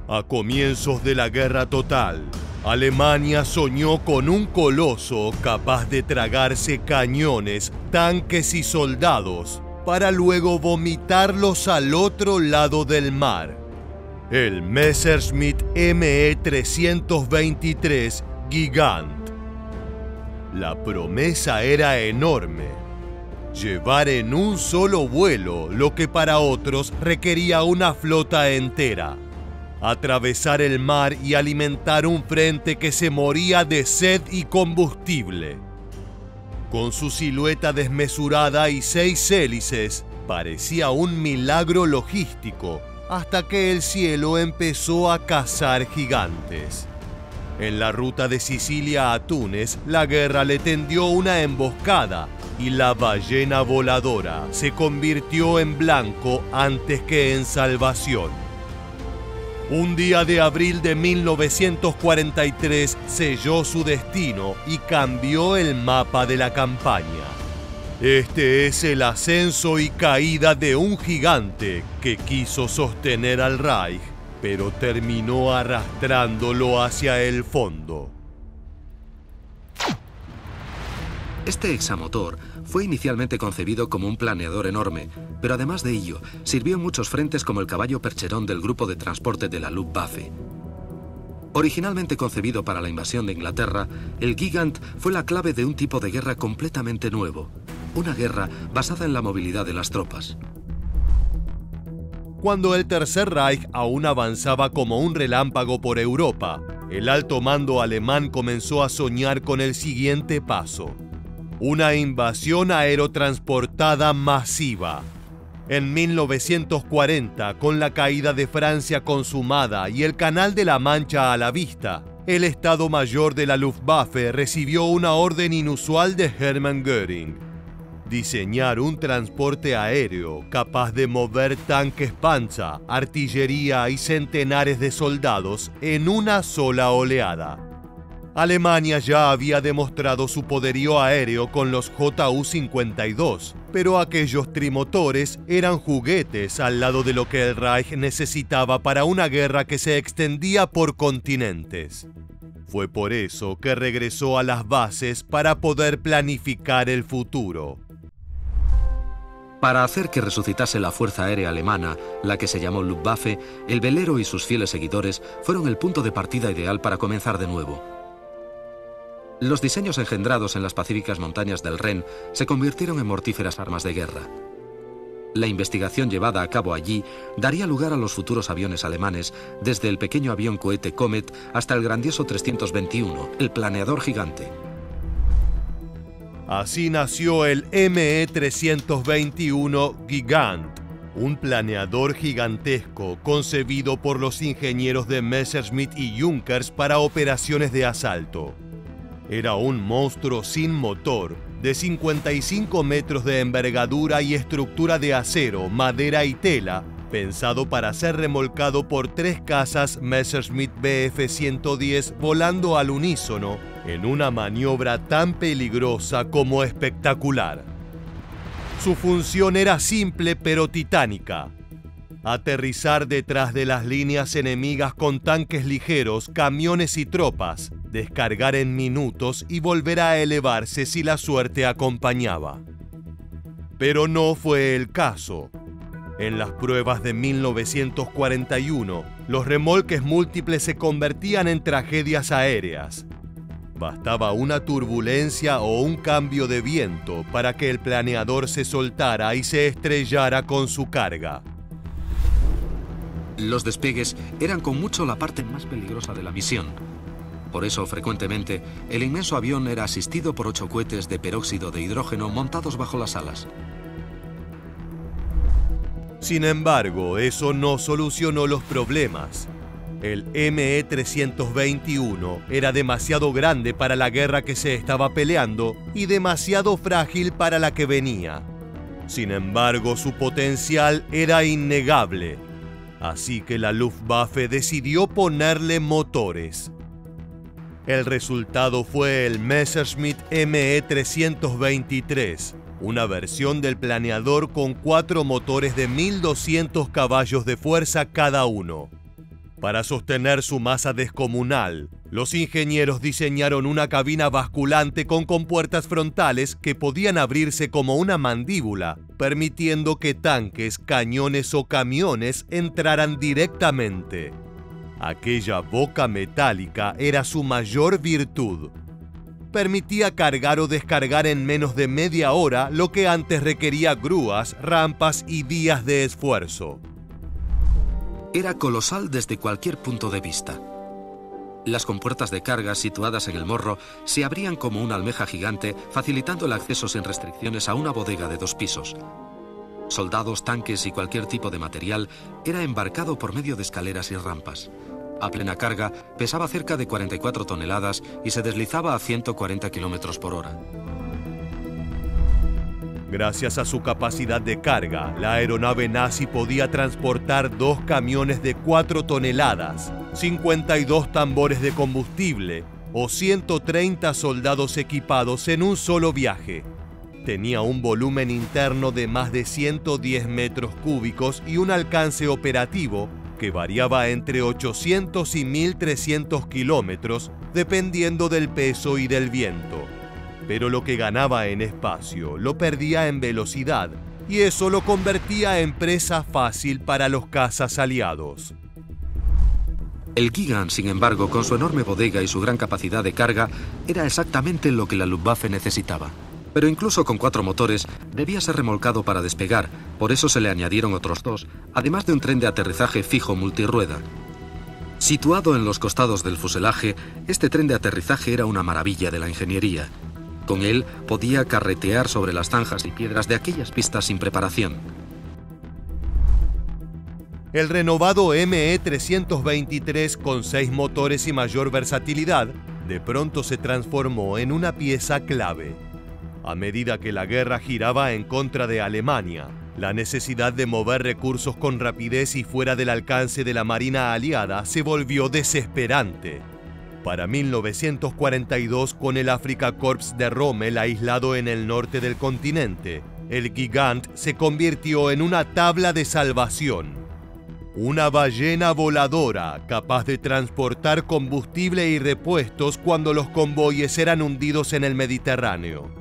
A comienzos de la Guerra Total, Alemania soñó con un coloso capaz de tragarse cañones, tanques y soldados, para luego vomitarlos al otro lado del mar. El Messerschmitt Me 323 Gigant. La promesa era enorme: llevar en un solo vuelo lo que para otros requería una flota entera, atravesar el mar y alimentar un frente que se moría de sed y combustible. Con su silueta desmesurada y 6 hélices, parecía un milagro logístico, hasta que el cielo empezó a cazar gigantes. En la ruta de Sicilia a Túnez, la guerra le tendió una emboscada y la ballena voladora se convirtió en blanco antes que en salvación. Un día de abril de 1943 selló su destino y cambió el mapa de la campaña. Este es el ascenso y caída de un gigante que quiso sostener al Reich, pero terminó arrastrándolo hacia el fondo. Este hexamotor fue inicialmente concebido como un planeador enorme, pero además de ello, sirvió en muchos frentes como el caballo percherón del grupo de transporte de la Luftwaffe. Originalmente concebido para la invasión de Inglaterra, el Gigant fue la clave de un tipo de guerra completamente nuevo, una guerra basada en la movilidad de las tropas. Cuando el Tercer Reich aún avanzaba como un relámpago por Europa, el alto mando alemán comenzó a soñar con el siguiente paso: una invasión aerotransportada masiva. En 1940, con la caída de Francia consumada y el Canal de la Mancha a la vista, el Estado Mayor de la Luftwaffe recibió una orden inusual de Hermann Göring: diseñar un transporte aéreo capaz de mover tanques Panzer, artillería y centenares de soldados en una sola oleada. Alemania ya había demostrado su poderío aéreo con los Ju-52, pero aquellos trimotores eran juguetes al lado de lo que el Reich necesitaba para una guerra que se extendía por continentes. Fue por eso que regresó a las bases para poder planificar el futuro. Para hacer que resucitase la Fuerza Aérea Alemana, la que se llamó Luftwaffe, el velero y sus fieles seguidores fueron el punto de partida ideal para comenzar de nuevo. Los diseños engendrados en las pacíficas montañas del Ren se convirtieron en mortíferas armas de guerra. La investigación llevada a cabo allí daría lugar a los futuros aviones alemanes, desde el pequeño avión cohete Comet hasta el grandioso 321, el planeador gigante. Así nació el Me 321 Gigant, un planeador gigantesco concebido por los ingenieros de Messerschmitt y Junkers para operaciones de asalto. Era un monstruo sin motor, de 55 metros de envergadura y estructura de acero, madera y tela, pensado para ser remolcado por 3 cazas Messerschmitt Bf-110 volando al unísono en una maniobra tan peligrosa como espectacular. Su función era simple pero titánica: aterrizar detrás de las líneas enemigas con tanques ligeros, camiones y tropas, descargar en minutos y volver a elevarse si la suerte acompañaba. Pero no fue el caso. En las pruebas de 1941, los remolques múltiples se convertían en tragedias aéreas. Bastaba una turbulencia o un cambio de viento para que el planeador se soltara y se estrellara con su carga. Los despegues eran con mucho la parte más peligrosa de la misión. Por eso, frecuentemente, el inmenso avión era asistido por 8 cohetes de peróxido de hidrógeno montados bajo las alas. Sin embargo, eso no solucionó los problemas. El Me 321 era demasiado grande para la guerra que se estaba peleando y demasiado frágil para la que venía. Sin embargo, su potencial era innegable. Así que la Luftwaffe decidió ponerle motores. El resultado fue el Messerschmitt Me 323, una versión del planeador con 4 motores de 1200 caballos de fuerza cada uno. Para sostener su masa descomunal, los ingenieros diseñaron una cabina basculante con compuertas frontales que podían abrirse como una mandíbula, permitiendo que tanques, cañones o camiones entraran directamente. Aquella boca metálica era su mayor virtud. Permitía cargar o descargar en menos de media hora lo que antes requería grúas, rampas y días de esfuerzo. Era colosal desde cualquier punto de vista. Las compuertas de carga situadas en el morro se abrían como una almeja gigante, facilitando el acceso sin restricciones a una bodega de 2 pisos. Soldados, tanques y cualquier tipo de material era embarcado por medio de escaleras y rampas. A plena carga, pesaba cerca de 44 toneladas y se deslizaba a 140 kilómetros por hora. Gracias a su capacidad de carga, la aeronave nazi podía transportar 2 camiones de 4 toneladas, 52 tambores de combustible o 130 soldados equipados en un solo viaje. Tenía un volumen interno de más de 110 metros cúbicos y un alcance operativo que variaba entre 800 y 1.300 kilómetros dependiendo del peso y del viento. Pero lo que ganaba en espacio lo perdía en velocidad, y eso lo convertía en presa fácil para los cazas aliados. El Gigant, sin embargo, con su enorme bodega y su gran capacidad de carga, era exactamente lo que la Luftwaffe necesitaba. Pero incluso con 4 motores, debía ser remolcado para despegar, por eso se le añadieron otros 2, además de un tren de aterrizaje fijo multirrueda. Situado en los costados del fuselaje, este tren de aterrizaje era una maravilla de la ingeniería. Con él podía carretear sobre las zanjas y piedras de aquellas pistas sin preparación. El renovado ME-323, con 6 motores y mayor versatilidad, de pronto se transformó en una pieza clave. A medida que la guerra giraba en contra de Alemania, la necesidad de mover recursos con rapidez y fuera del alcance de la Marina aliada se volvió desesperante. Para 1942, con el Afrika Korps de Rommel aislado en el norte del continente, el Gigant se convirtió en una tabla de salvación. Una ballena voladora capaz de transportar combustible y repuestos cuando los convoyes eran hundidos en el Mediterráneo.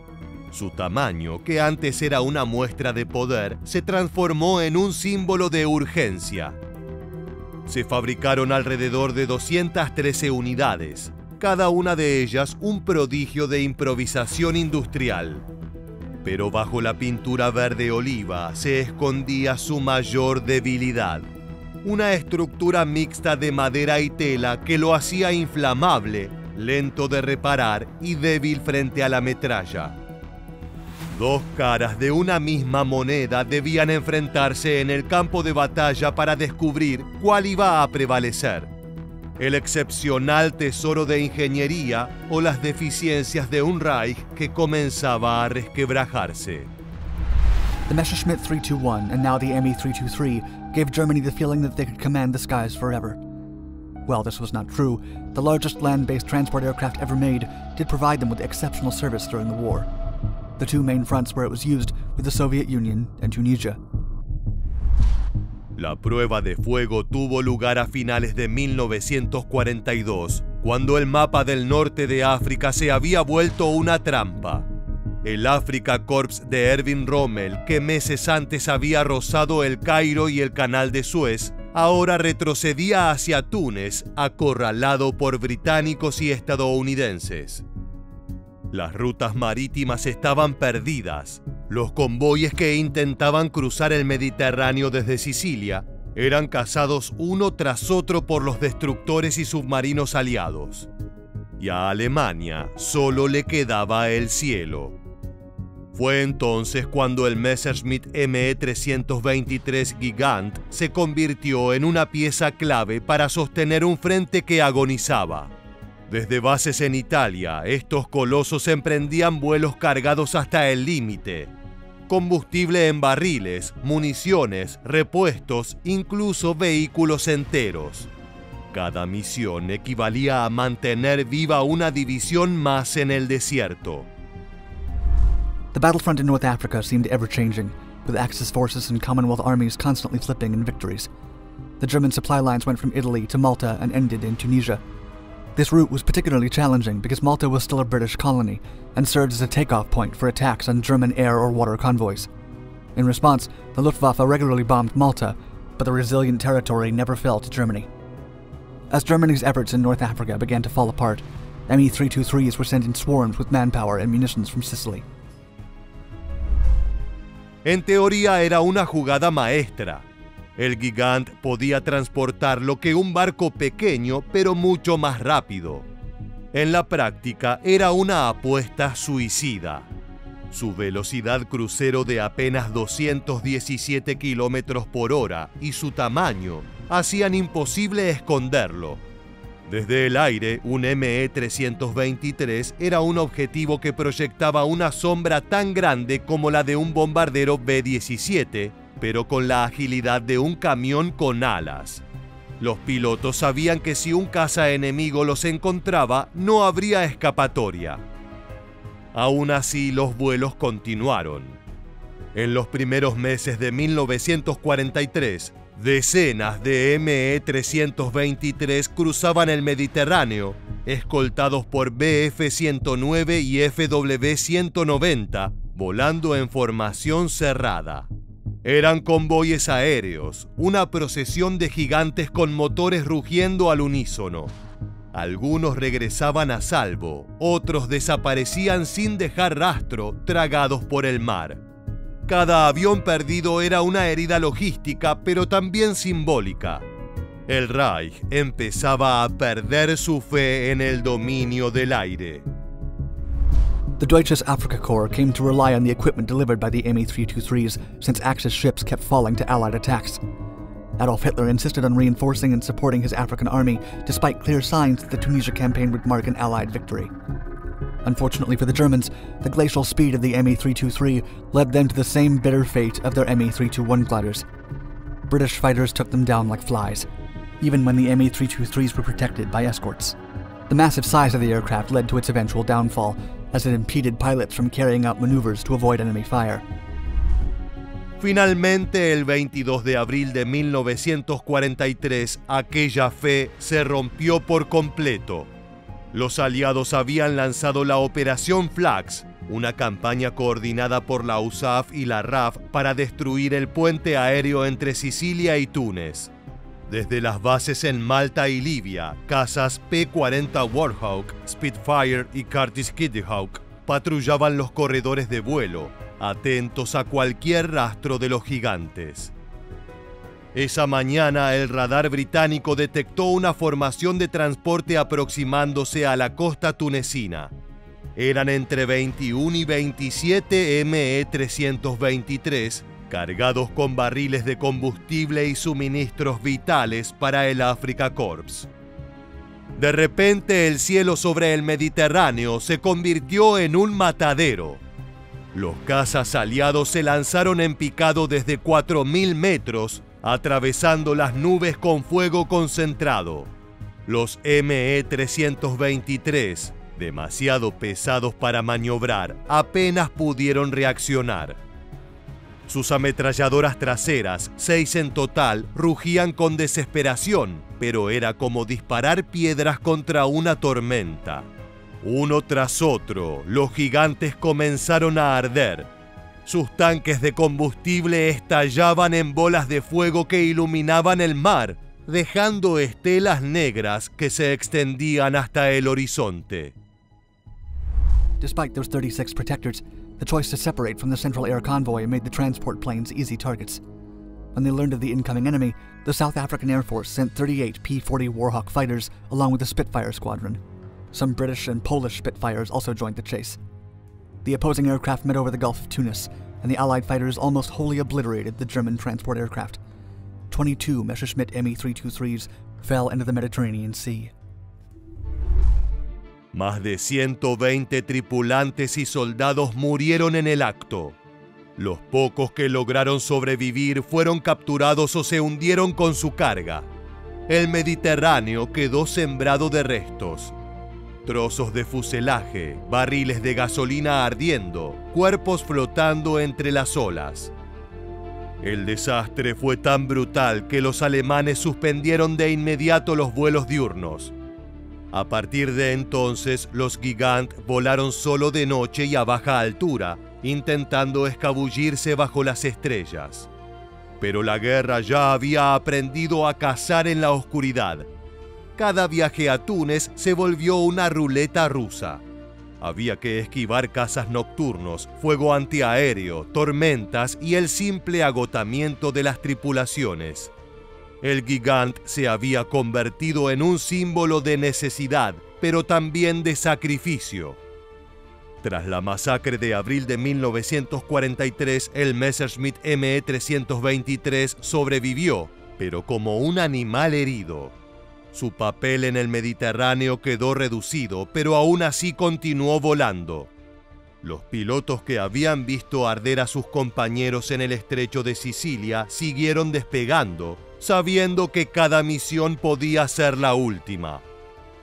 Su tamaño, que antes era una muestra de poder, se transformó en un símbolo de urgencia. Se fabricaron alrededor de 213 unidades, cada una de ellas un prodigio de improvisación industrial. Pero bajo la pintura verde oliva se escondía su mayor debilidad. Una estructura mixta de madera y tela que lo hacía inflamable, lento de reparar y débil frente a la metralla. 2 caras de una misma moneda debían enfrentarse en el campo de batalla para descubrir cuál iba a prevalecer: el excepcional tesoro de ingeniería o las deficiencias de un Reich que comenzaba a resquebrajarse. The Messerschmitt 321 and now the Me-323 gave Germany the feeling that they could command the skies forever. While this was not true, the largest land-based transport aircraft ever made did provide them with exceptional service during the war. The 2 main fronts where it was used were the Soviet Union and Tunisia. La prueba de fuego tuvo lugar a finales de 1942, cuando el mapa del norte de África se había vuelto una trampa. El Afrika Korps de Erwin Rommel, que meses antes había rozado el Cairo y el Canal de Suez, ahora retrocedía hacia Túnez, acorralado por británicos y estadounidenses. Las rutas marítimas estaban perdidas. Los convoyes que intentaban cruzar el Mediterráneo desde Sicilia eran cazados uno tras otro por los destructores y submarinos aliados. Y a Alemania solo le quedaba el cielo. Fue entonces cuando el Messerschmitt Me-323 Gigant se convirtió en una pieza clave para sostener un frente que agonizaba. Desde bases en Italia, estos colosos emprendían vuelos cargados hasta el límite. Combustible en barriles, municiones, repuestos, incluso vehículos enteros. Cada misión equivalía a mantener viva una división más en el desierto. The battlefront in North Africa seemed ever-changing, with Axis forces and Commonwealth armies constantly flipping in victories. The German supply lines went from Italy to Malta and ended in Tunisia. This route was particularly challenging because Malta was still a British colony and served as a takeoff point for attacks on German air or water convoys. In response, the Luftwaffe regularly bombed Malta, but the resilient territory never fell to Germany. As Germany's efforts in North Africa began to fall apart, Me-323s were sent in swarms with manpower and munitions from Sicily. En teoría era una jugada maestra. El Gigant podía transportar lo que un barco pequeño, pero mucho más rápido. En la práctica era una apuesta suicida. Su velocidad crucero de apenas 217 km por hora y su tamaño hacían imposible esconderlo. Desde el aire, un Me-323 era un objetivo que proyectaba una sombra tan grande como la de un bombardero B-17, pero con la agilidad de un camión con alas. Los pilotos sabían que si un caza enemigo los encontraba, no habría escapatoria. Aún así, los vuelos continuaron. En los primeros meses de 1943, decenas de Me-323 cruzaban el Mediterráneo, escoltados por Bf-109 y Fw-190, volando en formación cerrada. Eran convoyes aéreos, una procesión de gigantes con motores rugiendo al unísono. Algunos regresaban a salvo, otros desaparecían sin dejar rastro, tragados por el mar. Cada avión perdido era una herida logística, pero también simbólica. El Reich empezaba a perder su fe en el dominio del aire. The Deutsches Afrika Korps came to rely on the equipment delivered by the Me-323s since Axis ships kept falling to Allied attacks. Adolf Hitler insisted on reinforcing and supporting his African army despite clear signs that the Tunisia campaign would mark an Allied victory. Unfortunately for the Germans, the glacial speed of the Me-323 led them to the same bitter fate of their Me-321 gliders. British fighters took them down like flies, even when the Me-323s were protected by escorts. The massive size of the aircraft led to its eventual downfall, as it impeded pilots from carrying out maneuvers to avoid enemy fire. Finalmente, el 22 de abril de 1943, aquella fe se rompió por completo. Los aliados habían lanzado la Operación Flax, una campaña coordinada por la USAF y la RAF para destruir el puente aéreo entre Sicilia y Túnez. Desde las bases en Malta y Libia, cazas P-40 Warhawk, Spitfire y Curtiss Kitty Hawk patrullaban los corredores de vuelo, atentos a cualquier rastro de los gigantes. Esa mañana, el radar británico detectó una formación de transporte aproximándose a la costa tunecina. Eran entre 21 y 27 Me-323, cargados con barriles de combustible y suministros vitales para el Afrika Korps. De repente, el cielo sobre el Mediterráneo se convirtió en un matadero. Los cazas aliados se lanzaron en picado desde 4.000 metros, atravesando las nubes con fuego concentrado. Los Me-323, demasiado pesados para maniobrar, apenas pudieron reaccionar. Sus ametralladoras traseras, 6 en total, rugían con desesperación, pero era como disparar piedras contra una tormenta. Uno tras otro, los gigantes comenzaron a arder. Sus tanques de combustible estallaban en bolas de fuego que iluminaban el mar, dejando estelas negras que se extendían hasta el horizonte. Despite those 36 protectors, the choice to separate from the Central Air Convoy made the transport planes easy targets. When they learned of the incoming enemy, the South African Air Force sent 38 P-40 Warhawk fighters along with the Spitfire squadron. Some British and Polish Spitfires also joined the chase. The opposing aircraft met over the Gulf of Tunis, and the Allied fighters almost wholly obliterated the German transport aircraft. 22 Messerschmitt Me-323s fell into the Mediterranean Sea. Más de 120 tripulantes y soldados murieron en el acto. Los pocos que lograron sobrevivir fueron capturados o se hundieron con su carga. El Mediterráneo quedó sembrado de restos. Trozos de fuselaje, barriles de gasolina ardiendo, cuerpos flotando entre las olas. El desastre fue tan brutal que los alemanes suspendieron de inmediato los vuelos diurnos. A partir de entonces, los Gigant volaron solo de noche y a baja altura, intentando escabullirse bajo las estrellas. Pero la guerra ya había aprendido a cazar en la oscuridad. Cada viaje a Túnez se volvió una ruleta rusa. Había que esquivar cazas nocturnos, fuego antiaéreo, tormentas y el simple agotamiento de las tripulaciones. El Gigant se había convertido en un símbolo de necesidad, pero también de sacrificio. Tras la masacre de abril de 1943, el Messerschmitt Me-323 sobrevivió, pero como un animal herido. Su papel en el Mediterráneo quedó reducido, pero aún así continuó volando. Los pilotos que habían visto arder a sus compañeros en el estrecho de Sicilia siguieron despegando, sabiendo que cada misión podía ser la última.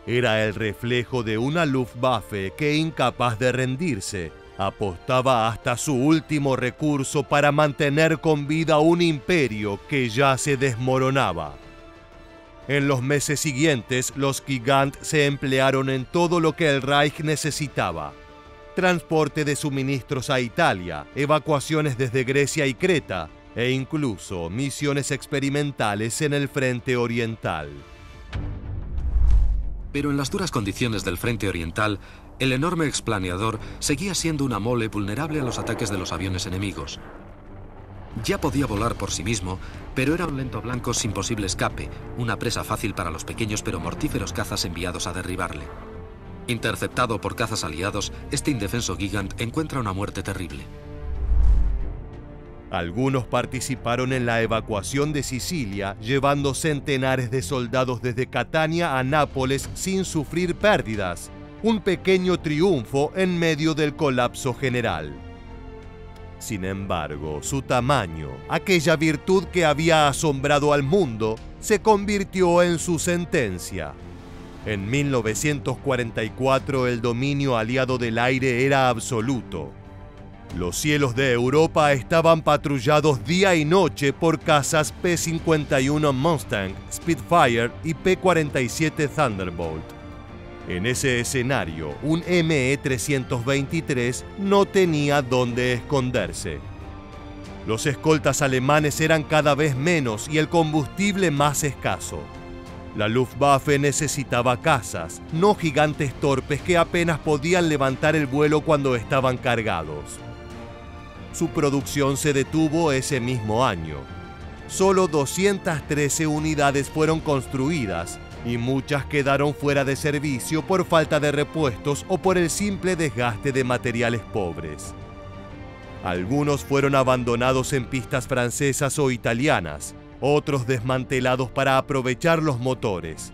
Era el reflejo de una Luftwaffe que, incapaz de rendirse, apostaba hasta su último recurso para mantener con vida un imperio que ya se desmoronaba. En los meses siguientes, los Gigant se emplearon en todo lo que el Reich necesitaba: transporte de suministros a Italia, evacuaciones desde Grecia y Creta, e incluso misiones experimentales en el frente oriental. Pero en las duras condiciones del frente oriental, el enorme explaneador seguía siendo una mole vulnerable a los ataques de los aviones enemigos. Ya podía volar por sí mismo, pero era un lento blanco sin posible escape, una presa fácil para los pequeños pero mortíferos cazas enviados a derribarle. Interceptado por cazas aliados, este indefenso Gigant encuentra una muerte terrible. Algunos participaron en la evacuación de Sicilia, llevando centenares de soldados desde Catania a Nápoles sin sufrir pérdidas. Un pequeño triunfo en medio del colapso general. Sin embargo, su tamaño, aquella virtud que había asombrado al mundo, se convirtió en su sentencia. En 1944 el dominio aliado del aire era absoluto. Los cielos de Europa estaban patrullados día y noche por cazas P-51 Mustang, Spitfire y P-47 Thunderbolt. En ese escenario, un Me-323 no tenía dónde esconderse. Los escoltas alemanes eran cada vez menos y el combustible más escaso. La Luftwaffe necesitaba cazas, no gigantes torpes que apenas podían levantar el vuelo cuando estaban cargados. Su producción se detuvo ese mismo año. Solo 213 unidades fueron construidas y muchas quedaron fuera de servicio por falta de repuestos o por el simple desgaste de materiales pobres. Algunos fueron abandonados en pistas francesas o italianas, otros desmantelados para aprovechar los motores.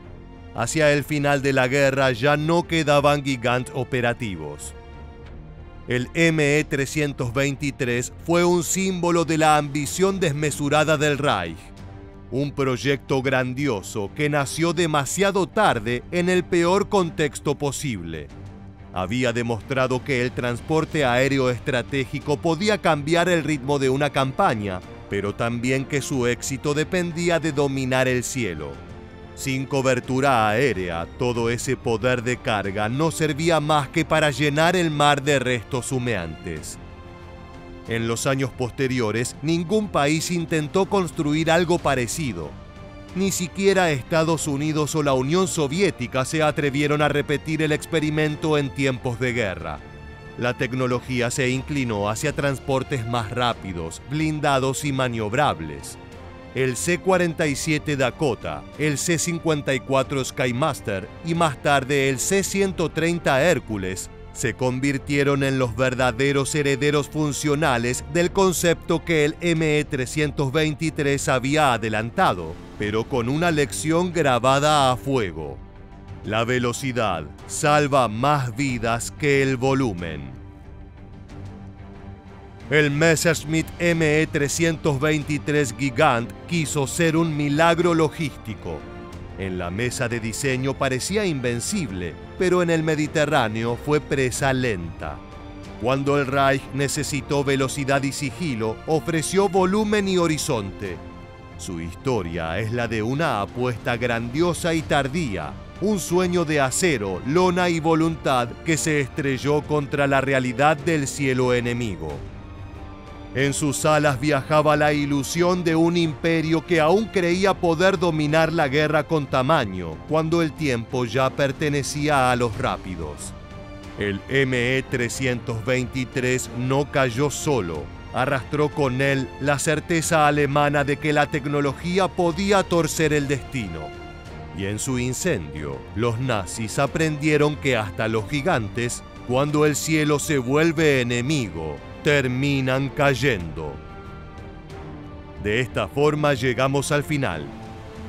Hacia el final de la guerra ya no quedaban Gigant operativos. El Me-323 fue un símbolo de la ambición desmesurada del Reich. Un proyecto grandioso que nació demasiado tarde en el peor contexto posible. Había demostrado que el transporte aéreo estratégico podía cambiar el ritmo de una campaña, pero también que su éxito dependía de dominar el cielo. Sin cobertura aérea, todo ese poder de carga no servía más que para llenar el mar de restos humeantes. En los años posteriores, ningún país intentó construir algo parecido. Ni siquiera Estados Unidos o la Unión Soviética se atrevieron a repetir el experimento en tiempos de guerra. La tecnología se inclinó hacia transportes más rápidos, blindados y maniobrables. El C-47 Dakota, el C-54 Skymaster y más tarde el C-130 Hércules se convirtieron en los verdaderos herederos funcionales del concepto que el Me-323 había adelantado, pero con una lección grabada a fuego. La velocidad salva más vidas que el volumen. El Messerschmitt Me-323 Gigant quiso ser un milagro logístico. En la mesa de diseño parecía invencible, pero en el Mediterráneo fue presa lenta. Cuando el Reich necesitó velocidad y sigilo, ofreció volumen y horizonte. Su historia es la de una apuesta grandiosa y tardía, un sueño de acero, lona y voluntad que se estrelló contra la realidad del cielo enemigo. En sus alas viajaba la ilusión de un imperio que aún creía poder dominar la guerra con tamaño, cuando el tiempo ya pertenecía a los rápidos. El ME-323 no cayó solo, arrastró con él la certeza alemana de que la tecnología podía torcer el destino. Y en su incendio, los nazis aprendieron que hasta los gigantes, cuando el cielo se vuelve enemigo, terminan cayendo. De esta forma llegamos al final.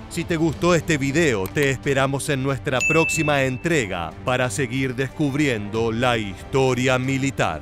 Si te gustó este video, te esperamos en nuestra próxima entrega para seguir descubriendo la historia militar.